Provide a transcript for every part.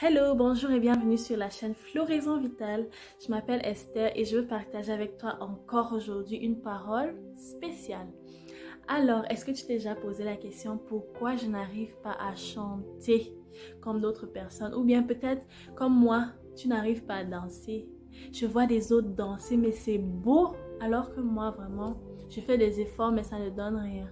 Hello, bonjour et bienvenue sur la chaîne Floraison Vitale. Je m'appelle Esther et je veux partager avec toi encore aujourd'hui une parole spéciale. Alors, est-ce que tu t'es déjà posé la question pourquoi je n'arrive pas à chanter comme d'autres personnes? Ou bien peut-être comme moi, tu n'arrives pas à danser. Je vois des autres danser mais c'est beau alors que moi vraiment, je fais des efforts mais ça ne donne rien.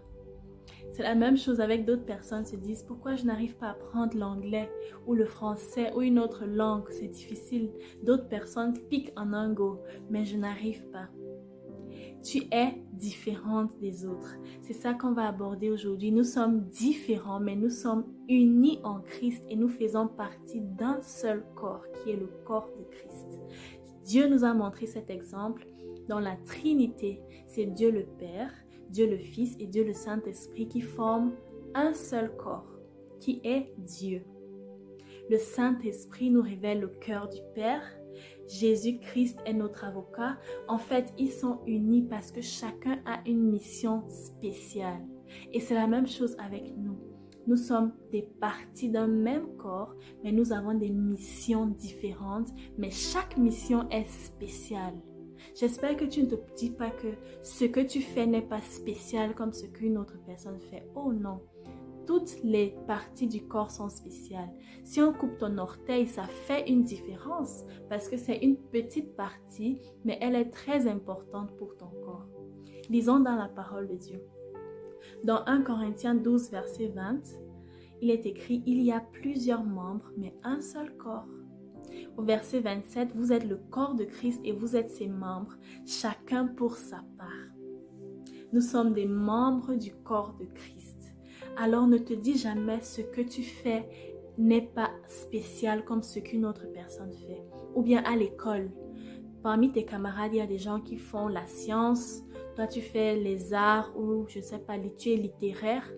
C'est la même chose avec d'autres personnes se disent pourquoi je n'arrive pas à apprendre l'anglais ou le français ou une autre langue, c'est difficile. D'autres personnes piquent en un go, mais je n'arrive pas. Tu es différente des autres. C'est ça qu'on va aborder aujourd'hui. Nous sommes différents, mais nous sommes unis en Christ et nous faisons partie d'un seul corps qui est le corps de Christ. Dieu nous a montré cet exemple dans la Trinité. C'est Dieu le Père, Dieu le Fils et Dieu le Saint-Esprit qui forment un seul corps, qui est Dieu. Le Saint-Esprit nous révèle le cœur du Père. Jésus-Christ est notre avocat. En fait, ils sont unis parce que chacun a une mission spéciale. Et c'est la même chose avec nous. Nous sommes des parties d'un même corps, mais nous avons des missions différentes, mais chaque mission est spéciale. J'espère que tu ne te dis pas que ce que tu fais n'est pas spécial comme ce qu'une autre personne fait. Oh non, toutes les parties du corps sont spéciales. Si on coupe ton orteil, ça fait une différence parce que c'est une petite partie, mais elle est très importante pour ton corps. Lisons dans la parole de Dieu. Dans 1 Corinthiens 12, verset 20, il est écrit « Il y a plusieurs membres, mais un seul corps ». Au verset 27, vous êtes le corps de Christ et vous êtes ses membres, chacun pour sa part. Nous sommes des membres du corps de Christ. Alors ne te dis jamais ce que tu fais n'est pas spécial comme ce qu'une autre personne fait. Ou bien à l'école, parmi tes camarades, il y a des gens qui font la science, toi tu fais les arts ou je ne sais pas, tu es littéraire.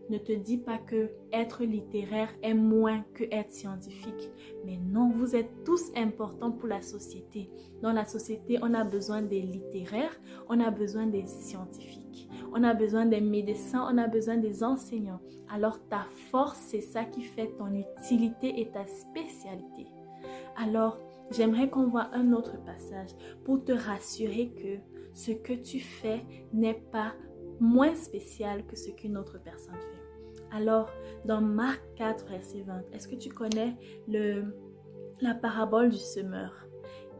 Ne te dis pas que être littéraire est moins que être scientifique. Mais non, vous êtes tous importants pour la société. Dans la société, on a besoin des littéraires, on a besoin des scientifiques, on a besoin des médecins, on a besoin des enseignants. Alors ta force, c'est ça qui fait ton utilité et ta spécialité. Alors, j'aimerais qu'on voit un autre passage pour te rassurer que ce que tu fais n'est pas moins spécial que ce qu'une autre personne fait. Alors, dans Marc 4, verset 20, est-ce que tu connais la parabole du semeur?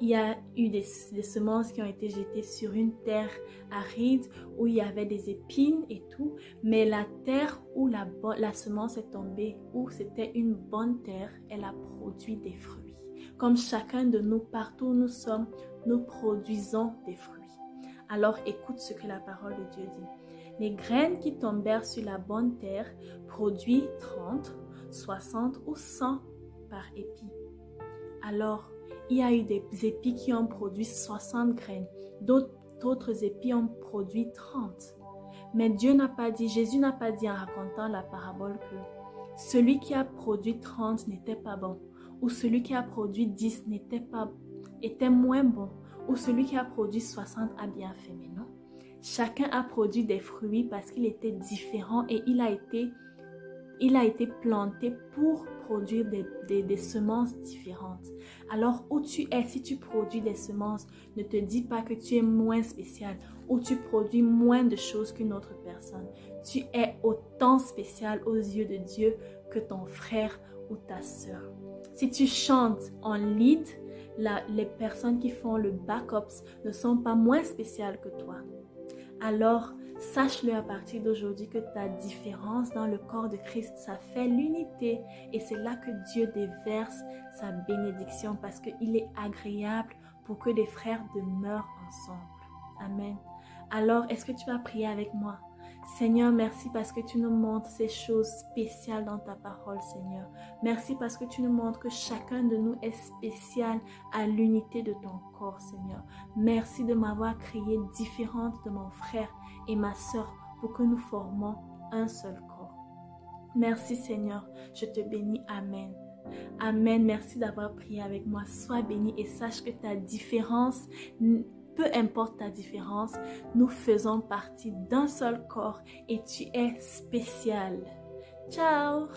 Il y a eu des semences qui ont été jetées sur une terre aride où il y avait des épines et tout, mais la terre où la semence est tombée, où c'était une bonne terre, elle a produit des fruits. Comme chacun de nous, partout où nous sommes, nous produisons des fruits. Alors écoute ce que la parole de Dieu dit. Les graines qui tombèrent sur la bonne terre produisent 30, 60 ou 100 par épi. Alors, il y a eu des épis qui ont produit 60 graines. D'autres épis ont produit 30. Mais Dieu n'a pas dit, Jésus n'a pas dit en racontant la parabole que celui qui a produit 30 n'était pas bon. Ou celui qui a produit 10 était moins bon. Ou celui qui a produit 60 a bien fait. Mais non. Chacun a produit des fruits parce qu'il était différent et il a été planté pour produire des semences différentes. Alors où tu es, si tu produis des semences, ne te dis pas que tu es moins spécial ou tu produis moins de choses qu'une autre personne. Tu es autant spécial aux yeux de Dieu que ton frère ou ta sœur. Si tu chantes en lead, les personnes qui font le backups ne sont pas moins spéciales que toi. Alors, sache-le à partir d'aujourd'hui que ta différence dans le corps de Christ, ça fait l'unité. Et c'est là que Dieu déverse sa bénédiction parce qu'il est agréable pour que des frères demeurent ensemble. Amen. Alors, est-ce que tu vas prier avec moi? Seigneur, merci parce que tu nous montres ces choses spéciales dans ta parole, Seigneur. Merci parce que tu nous montres que chacun de nous est spécial à l'unité de ton corps, Seigneur. Merci de m'avoir créé différente de mon frère et ma sœur pour que nous formons un seul corps. Merci, Seigneur. Je te bénis. Amen. Amen. Merci d'avoir prié avec moi. Sois béni et sache que ta différence... Peu importe ta différence, nous faisons partie d'un seul corps et tu es spécial. Ciao!